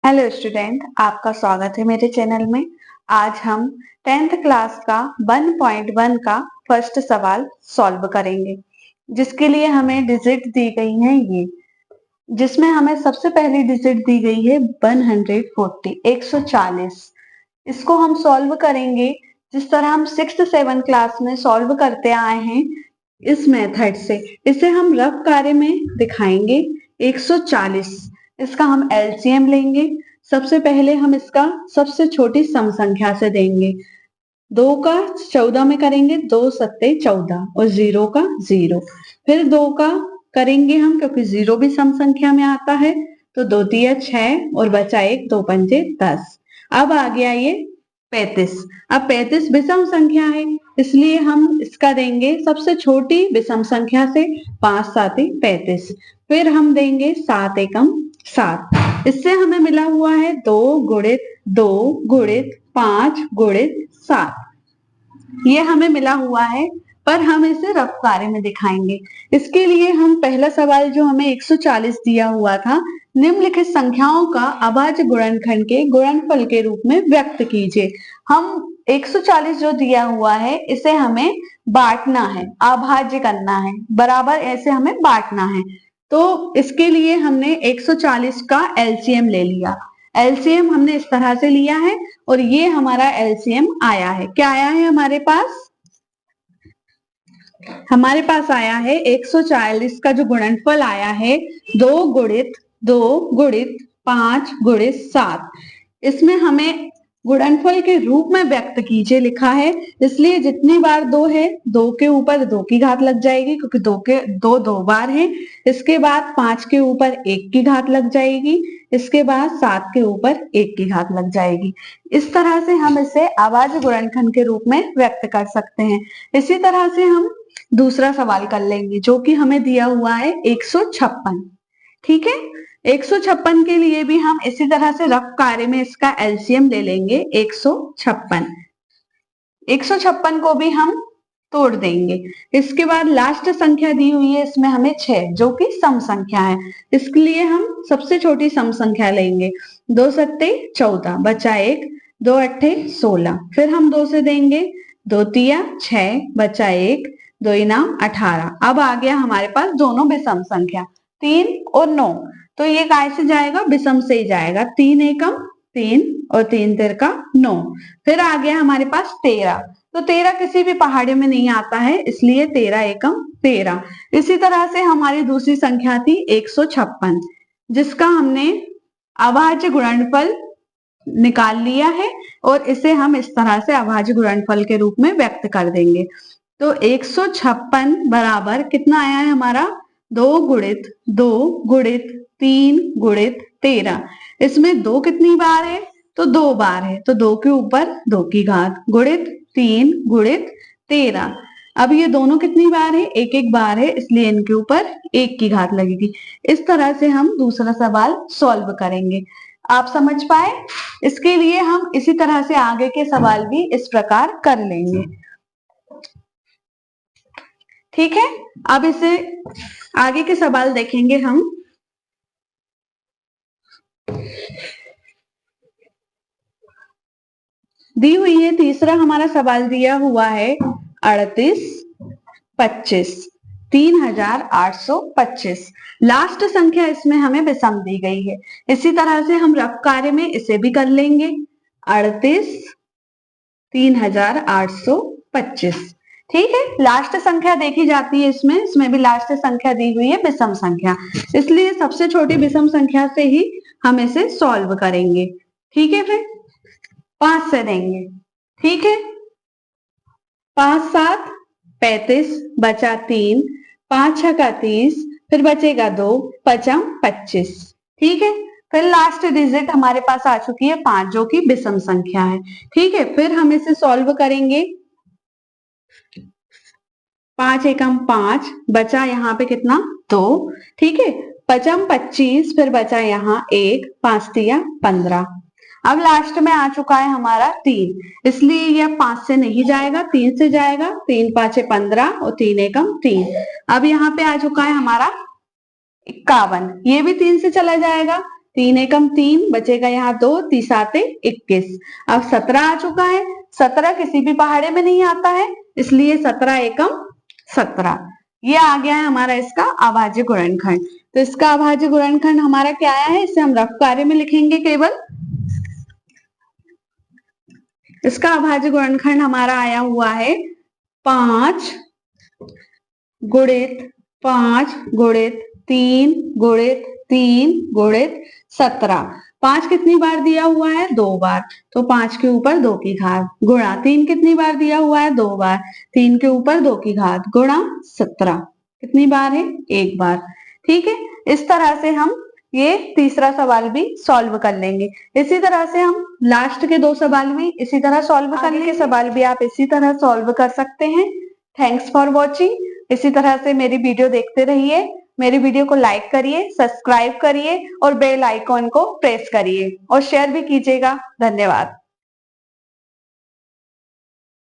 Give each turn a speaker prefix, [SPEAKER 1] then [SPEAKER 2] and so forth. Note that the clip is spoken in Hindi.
[SPEAKER 1] हेलो स्टूडेंट, आपका स्वागत है मेरे चैनल में। आज हम 10th क्लास का 1.1 का फर्स्ट सवाल सॉल्व करेंगे, जिसके लिए हमें डिजिट दी गई हैं ये, जिसमें हमें सबसे पहली डिजिट दी गई है 140 140। इसको हम सॉल्व करेंगे जिस तरह हम 6th 7th क्लास में सॉल्व करते आए हैं, इस मेथड से। इसे हम रफ कार्य में दिखाएंगे। 140 इसका हम एलसीएम लेंगे। सबसे पहले हम इसका सबसे छोटी सम संख्या से देंगे। 2 का 14 में करेंगे, 2 सत्ते 14 और 0 का 0। फिर 2 का करेंगे हम, क्योंकि 0 भी सम संख्या में आता है, तो 2 तिया 6 और बचा 1, 2 पंजे 10। अब आ गया ये 35। अब 35 विषम संख्या है, इसलिए हम इसका देंगे सबसे छोटी विषम संख्या से। 5 7 35। फिर हम देंगे 7 एकम 7। इससे हमें मिला हुआ है 2 गुणित 2 गुणित 5 गुणित 7। ये हमें मिला हुआ है, पर हम इसे रफ कार्य में दिखाएंगे। इसके लिए हम पहला सवाल जो हमें 140 दिया हुआ था, निम्नलिखित संख्याओं का अभाज्य गुणनखंड के गुणनफल के रूप में व्यक्त कीजिए। हम 140 जो दिया हुआ है, इसे हमें बांटना है, अभाज्य करना है, बराबर ऐसे हमें बांटना है। तो इसके लिए हमने 140 का एलसीएम ले लिया। एलसीएम हमने इस तरह से लिया है और ये हमारा एलसीएम आया है। क्या आया है हमारे पास? हमारे पास आया है 140 का जो गुणनफल आया है 2 गुणित 2 गुणित 5 गुणित 7। इसमें हमें गुणनफल के रूप में व्यक्त कीजिए लिखा है, इसलिए जितनी बार 2 है 2 के ऊपर 2 की घात लग जाएगी, क्योंकि 2 के 2 बार है। इसके बाद 5 के ऊपर 1 की घात लग जाएगी, इसके बाद 7 के ऊपर 1 की घात लग जाएगी। इस तरह से हम इसे अभाज्य गुणनखंड के रूप में व्यक्त कर सकते हैं। इसी तरह से हम दूसरा सवाल कर लेंगे, जो कि हमें दिया हुआ है 156। ठीक है, 156 के लिए भी हम इसी तरह से रफ कार्य में इसका एलसीएम ले लेंगे। 156 को भी हम तोड़ देंगे। इसके बाद लास्ट संख्या दी हुई है इसमें हमें 6, जो कि सम संख्या है। इसके लिए हम सबसे छोटी सम संख्या लेंगे। 2 सत्ते 14, बचा 1, 2 अट्ठे 16। फिर हम 2 से देंगे, 2 तिया 6, बचा 1, 2 इनाम 18। अब आ गया हमारे पास दोनों विषम संख्या 3 और 9। तो ये काय से जाएगा? विषम से ही जाएगा। 3 एकम 3 और 3 तिरका 9। फिर आ गया हमारे पास 13। तो 13 किसी भी पहाड़ी में नहीं आता है, इसलिए 13 एकम 13। इसी तरह से हमारी दूसरी संख्या थी 156, जिसका हमने अभाज्य गुणनफल निकाल लिया है और इसे हम इस तरह से अभाज्य गुणनफल के रूप में व्यक्त कर देंगे। तो 156 बराबर कितना आया है हमारा? 2 गुणित 2 गुणित 3 गुणित 13। इसमें 2 कितनी बार है? तो 2 बार है, तो 2 के ऊपर 2 की घात गुणित 3 गुणित 13। अब ये दोनों कितनी बार है? एक एक बार है, इसलिए इनके ऊपर 1 की घात लगेगी। इस तरह से हम दूसरा सवाल सॉल्व करेंगे। आप समझ पाए? इसके लिए हम इसी तरह से आगे के सवाल भी इस प्रकार कर लेंगे। ठीक है, अब इसे आगे के सवाल देखेंगे हम। दी हुई है तीसरा हमारा सवाल दिया हुआ है 38 25 3825। लास्ट संख्या इसमें हमें विषम दी गई है। इसी तरह से हम रफ कार्य में इसे भी कर लेंगे। 38 3825। ठीक है, लास्ट संख्या देखी जाती है इसमें भी लास्ट संख्या दी हुई है विषम संख्या, इसलिए सबसे छोटी विषम संख्या से ही हम इसे सॉल्व करेंगे। ठीक है, फिर 5 से देंगे। ठीक है, 5 7 35, बचा 3, 5 6 का 30, फिर बचेगा 2, 5 25। ठीक है, फिर लास्ट डिजिट हमारे पास आ चुकी है 5, जो कि विषम संख्या है। ठीक है, फिर हम इसे सॉल्व करेंगे। 5 एकम 5, बचा यहाँ पे कितना? 2। ठीक है, 5 25, फिर बचा यहाँ 1, 5 तिया 15। अब लास्ट में आ चुका है हमारा 3, इसलिए यह 5 से नहीं जाएगा, 3 से जाएगा। 3 5 15 और 3 एकम 3। अब यहाँ पे आ चुका है हमारा 51, ये भी 3 से चला जाएगा। 3 एकम 3, बचेगा यहाँ 2, 3 साते 21। अब 17 आ चुका है। 17 किसी भी पहाड़े में नहीं आता है, इसलिए 17 एकम 17। ये आ गया है हमारा इसका अभाज्य गुणनखंड। तो इसका अभाज्य गुणनखंड हमारा क्या आया है, इसे हम रफ कार्य में लिखेंगे केवल। इसका अभाज्य गुणनखंड हमारा आया हुआ है 5 गुणित 5 गुणित 3 गुणित 3 गुणित 17। 5 कितनी बार दिया हुआ है, 2 बार, तो 5 के ऊपर 2 की घात, गुणा 3 कितनी बार दिया हुआ है, 2 बार, 3 के ऊपर 2 की घात, गुणा 17 कितनी बार है, 1 बार। ठीक है, इस तरह से हम ये तीसरा सवाल भी सॉल्व कर लेंगे। इसी तरह से हम लास्ट के 2 सवाल भी इसी तरह सॉल्व कर लेंगे। सवाल भी आप इसी तरह सॉल्व कर सकते हैं। Thanks for watching. इसी तरह से मेरी वीडियो देखते रहिए। मेरी वीडियो को लाइक करिए, सब्सक्राइब करिए और बेल आइकॉन को प्रेस करिए और शेयर भी कीजिएगा। धन्यवाद।